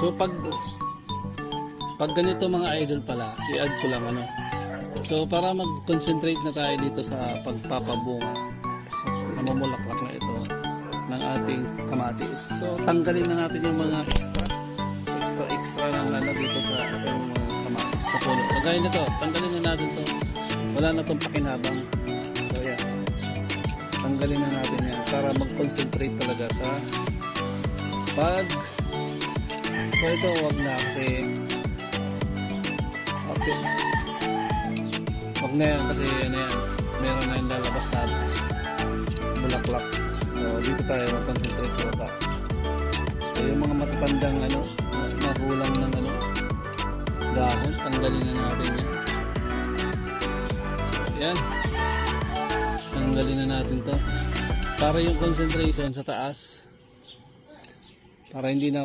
So pag ganito mga idol pala, i-add ko lang ano. So para mag-concentrate na tayo dito sa pagpapabunga, namumulaklak na ito ng ating kamatis. So tanggalin na natin yung mga extra ng ano dito sa ating mga kamatis sa puno. So gaya nito, tanggalin na natin to. Wala na tong pakinabang. So yan. Tanggalin na natin yan para mag-concentrate talaga sa so ito wag na kasi okay. Wag na yan kasi ano yan, meron na yung lalabas na bulaklak. So dito tayo mag-concentrate sa baba. So yung mga matatandang ano, magulang ng ano, dahon, tanggalin na natin yan. So yan, tanggalin na natin to para yung concentration sa taas, para hindi na